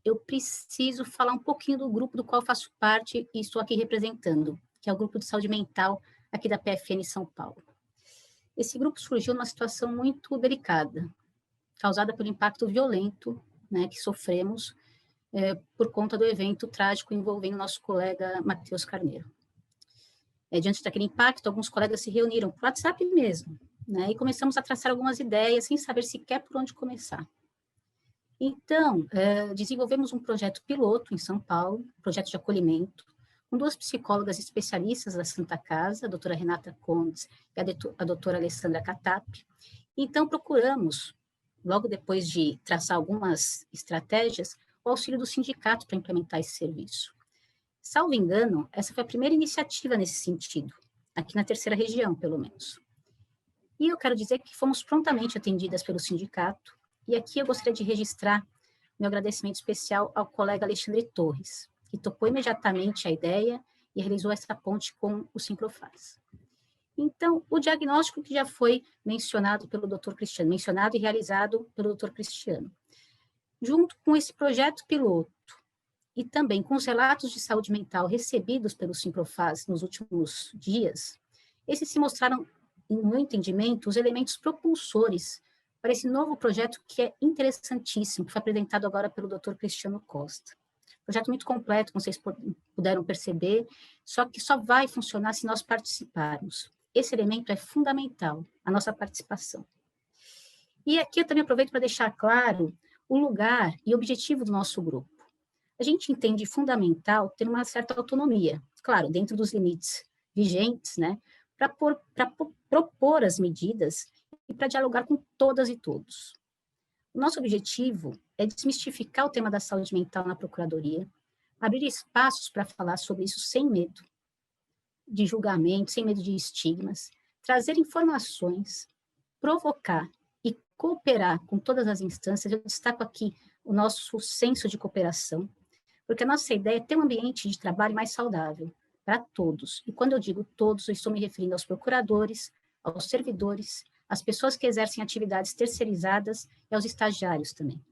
eu preciso falar um pouquinho do grupo do qual faço parte e estou aqui representando, que é o Grupo de Saúde Mental aqui da PFN São Paulo. Esse grupo surgiu numa situação muito delicada, causada pelo impacto violento, né, que sofremos por conta do evento trágico envolvendo nosso colega Matheus Carneiro. Diante daquele impacto, alguns colegas se reuniram por WhatsApp mesmo, né, e começamos a traçar algumas ideias sem saber sequer por onde começar. Então, desenvolvemos um projeto piloto em São Paulo, um projeto de acolhimento, com 2 psicólogas especialistas da Santa Casa, a doutora Renata Condes e a doutora Alessandra Catap. Então, procuramos, logo depois de traçar algumas estratégias, o auxílio do sindicato para implementar esse serviço. Salvo engano, essa foi a primeira iniciativa nesse sentido, aqui na 3ª região, pelo menos. E eu quero dizer que fomos prontamente atendidas pelo sindicato, e aqui eu gostaria de registrar meu agradecimento especial ao colega Alexandre Torres, que topou imediatamente a ideia e realizou essa ponte com o Simprofaz. Então, o diagnóstico que já foi mencionado pelo Dr. Cristiano, mencionado e realizado pelo Dr. Cristiano, junto com esse projeto piloto e também com os relatos de saúde mental recebidos pelo Simprofaz nos últimos dias, esses se mostraram, no meu entendimento, os elementos propulsores para esse novo projeto que é interessantíssimo, que foi apresentado agora pelo Dr. Cristiano Costa. Projeto muito completo, como vocês puderam perceber, só que só vai funcionar se nós participarmos. Esse elemento é fundamental, a nossa participação. E aqui eu também aproveito para deixar claro o lugar e objetivo do nosso grupo. A gente entende fundamental ter uma certa autonomia, claro, dentro dos limites vigentes, né, para propor as medidas e para dialogar com todas e todos. O nosso objetivo é desmistificar o tema da saúde mental na Procuradoria, abrir espaços para falar sobre isso sem medo de julgamento, sem medo de estigmas, trazer informações, provocar e cooperar com todas as instâncias. Eu destaco aqui o nosso senso de cooperação, porque a nossa ideia é ter um ambiente de trabalho mais saudável para todos. E quando eu digo todos, eu estou me referindo aos procuradores, aos servidores, às pessoas que exercem atividades terceirizadas e aos estagiários também.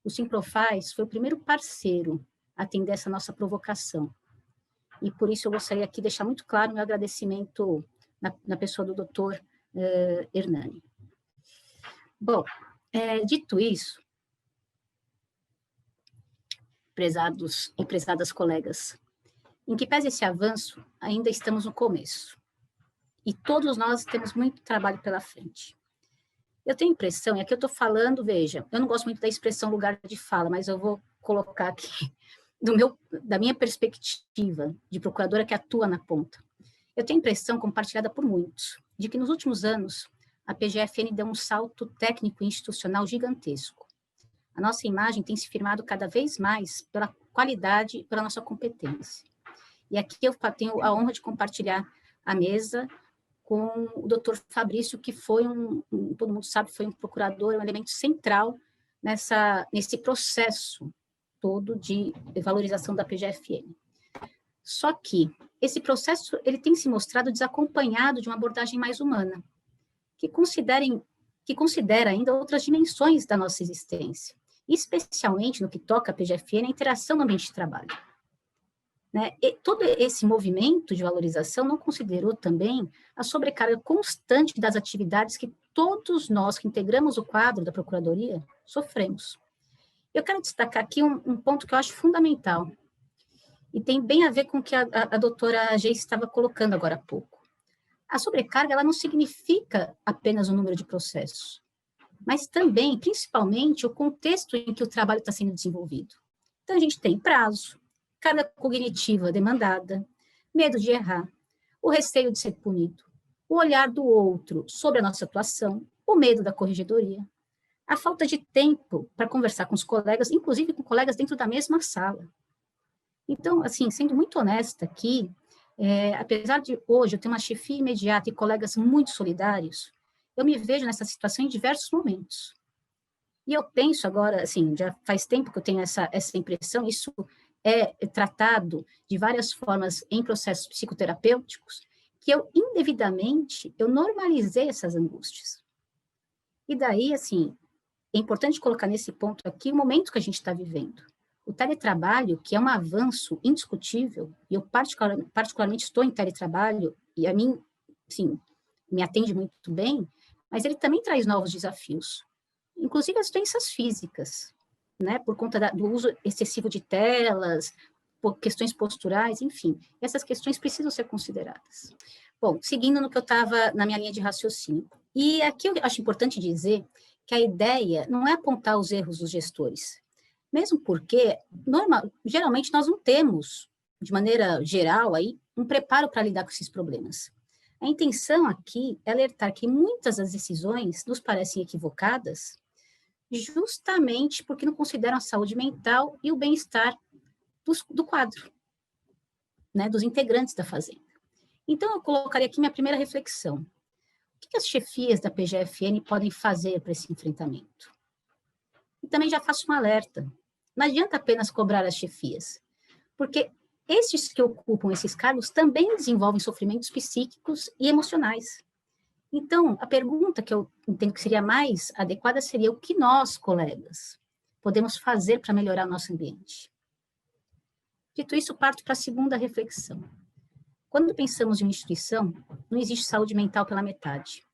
O Simprofaz foi o primeiro parceiro a atender essa nossa provocação. E por isso eu gostaria aqui de deixar muito claro o meu agradecimento na pessoa do Dr. Hernani. Bom, dito isso, prezados e prezadas colegas, em que pese esse avanço, ainda estamos no começo. E todos nós temos muito trabalho pela frente. Eu tenho a impressão, e aqui eu estou falando, veja, eu não gosto muito da expressão lugar de fala, mas eu vou colocar aqui da minha perspectiva de procuradora que atua na ponta. Eu tenho a impressão, compartilhada por muitos, de que nos últimos anos a PGFN deu um salto técnico e institucional gigantesco. A nossa imagem tem se firmado cada vez mais pela qualidade e pela nossa competência. E aqui eu tenho a honra de compartilhar a mesa com o Dr. Fabrício, que foi todo mundo sabe, foi um procurador, um elemento central nesse processo todo de valorização da PGFN. Só que esse processo ele tem se mostrado desacompanhado de uma abordagem mais humana, que considera ainda outras dimensões da nossa existência, especialmente no que toca a PGFN, a interação no ambiente de trabalho. Né? E todo esse movimento de valorização não considerou também a sobrecarga constante das atividades que todos nós que integramos o quadro da Procuradoria sofremos. Eu quero destacar aqui um ponto que eu acho fundamental, e tem bem a ver com o que a doutora Geice estava colocando agora há pouco. A sobrecarga ela não significa apenas o número de processos, mas também, principalmente, o contexto em que o trabalho está sendo desenvolvido. Então, a gente tem prazo, carga cognitiva demandada, medo de errar, o receio de ser punido, o olhar do outro sobre a nossa atuação, o medo da corregedoria, a falta de tempo para conversar com os colegas, inclusive com colegas dentro da mesma sala. Então, assim, sendo muito honesta aqui, apesar de hoje eu ter uma chefia imediata e colegas muito solidários, eu me vejo nessa situação em diversos momentos. E eu penso agora, assim, já faz tempo que eu tenho essa impressão, isso é tratado de várias formas em processos psicoterapêuticos, que eu, indevidamente, eu normalizei essas angústias. E daí, assim, é importante colocar nesse ponto aqui o momento que a gente está vivendo. O teletrabalho, que é um avanço indiscutível, e eu particularmente estou em teletrabalho, e a mim, sim, me atende muito bem, mas ele também traz novos desafios, inclusive as doenças físicas, né, por conta do uso excessivo de telas, por questões posturais, enfim, essas questões precisam ser consideradas. Bom, seguindo no que eu estava na minha linha de raciocínio, e aqui eu acho importante dizer que a ideia não é apontar os erros dos gestores, mesmo porque, geralmente, nós não temos, de maneira geral, aí, um preparo para lidar com esses problemas. A intenção aqui é alertar que muitas das decisões nos parecem equivocadas, justamente porque não consideram a saúde mental e o bem-estar do quadro, né, dos integrantes da fazenda. Então, eu colocaria aqui minha primeira reflexão. O que as chefias da PGFN podem fazer para esse enfrentamento? E também já faço um alerta. Não adianta apenas cobrar as chefias, porque estes que ocupam esses cargos também desenvolvem sofrimentos psíquicos e emocionais. Então, a pergunta que eu entendo que seria mais adequada seria o que nós, colegas, podemos fazer para melhorar o nosso ambiente? Dito isso, parto para a segunda reflexão. Quando pensamos em uma instituição, não existe saúde mental pela metade.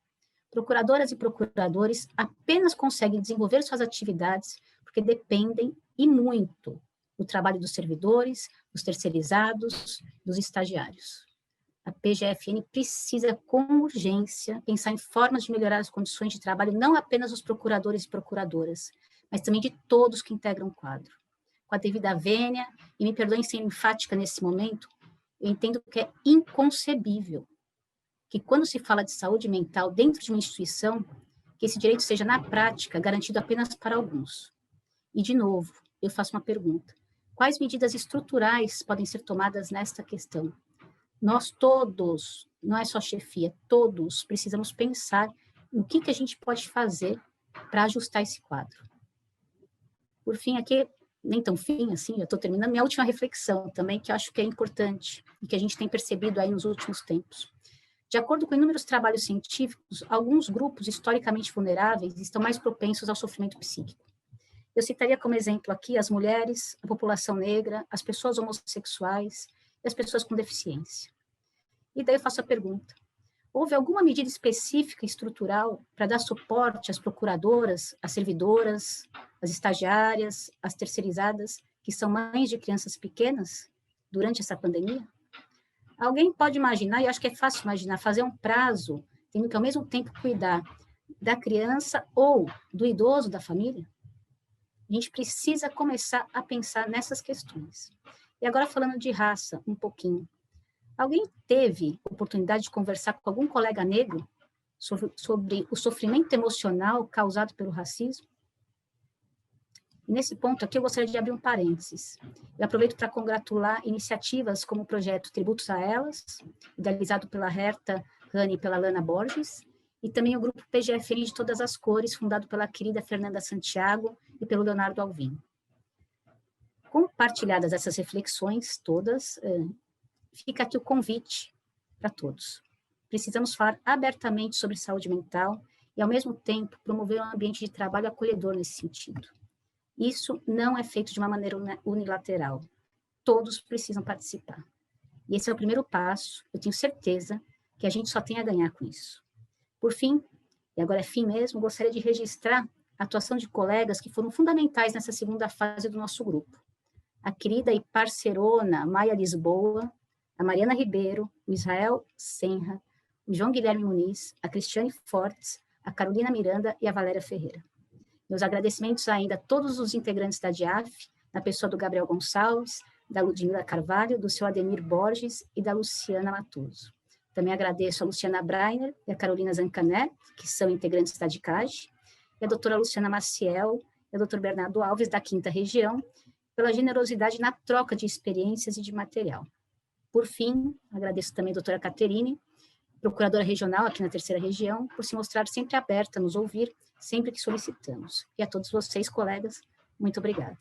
Procuradoras e procuradores apenas conseguem desenvolver suas atividades porque dependem, e muito, do trabalho dos servidores, dos terceirizados, dos estagiários. A PGFN precisa, com urgência, pensar em formas de melhorar as condições de trabalho, não apenas dos procuradores e procuradoras, mas também de todos que integram o quadro. Com a devida vênia, e me perdoem ser enfática nesse momento, eu entendo que é inconcebível que, quando se fala de saúde mental dentro de uma instituição, que esse direito seja, na prática, garantido apenas para alguns. E, de novo, eu faço uma pergunta. Quais medidas estruturais podem ser tomadas nesta questão? Nós todos, não é só chefia, todos precisamos pensar no que a gente pode fazer para ajustar esse quadro. Por fim, aqui, nem tão fim assim, já estou terminando, minha última reflexão também, que eu acho que é importante e que a gente tem percebido aí nos últimos tempos. De acordo com inúmeros trabalhos científicos, alguns grupos historicamente vulneráveis estão mais propensos ao sofrimento psíquico. Eu citaria como exemplo aqui as mulheres, a população negra, as pessoas homossexuais e as pessoas com deficiência. E daí eu faço a pergunta: houve alguma medida específica e estrutural para dar suporte às procuradoras, às servidoras, às estagiárias, às terceirizadas, que são mães de crianças pequenas, durante essa pandemia? Alguém pode imaginar, e eu acho que é fácil imaginar, fazer um prazo, tendo que ao mesmo tempo cuidar da criança ou do idoso da família? A gente precisa começar a pensar nessas questões. E agora, falando de raça, um pouquinho. Alguém teve oportunidade de conversar com algum colega negro sobre o sofrimento emocional causado pelo racismo? E nesse ponto aqui, eu gostaria de abrir um parênteses. Eu aproveito para congratular iniciativas como o projeto Tributos a Elas, idealizado pela Herta Rani e pela Lana Borges, e também o grupo PGFN de Todas as Cores, fundado pela querida Fernanda Santiago e pelo Leonardo Alvim. Compartilhadas essas reflexões todas, fica aqui o convite para todos. Precisamos falar abertamente sobre saúde mental e, ao mesmo tempo, promover um ambiente de trabalho acolhedor nesse sentido. Isso não é feito de uma maneira unilateral. Todos precisam participar. E esse é o primeiro passo. Eu tenho certeza que a gente só tem a ganhar com isso. Por fim, e agora é fim mesmo, gostaria de registrar a atuação de colegas que foram fundamentais nessa segunda fase do nosso grupo. A querida e parceirona Maia Lisboa, a Mariana Ribeiro, o Israel Senra, o João Guilherme Muniz, a Cristiane Fortes, a Carolina Miranda e a Valéria Ferreira. Meus agradecimentos ainda a todos os integrantes da DIAF, na pessoa do Gabriel Gonçalves, da Ludmila Carvalho, do seu Ademir Borges e da Luciana Matoso. Também agradeço a Luciana Breiner e a Carolina Zancané, que são integrantes da DICAGE, e a doutora Luciana Maciel e a doutor Bernardo Alves, da 5ª Região, pela generosidade na troca de experiências e de material. Por fim, agradeço também a doutora Caterine, procuradora regional aqui na 3ª Região, por se mostrar sempre aberta a nos ouvir, sempre que solicitamos. E a todos vocês, colegas, muito obrigada.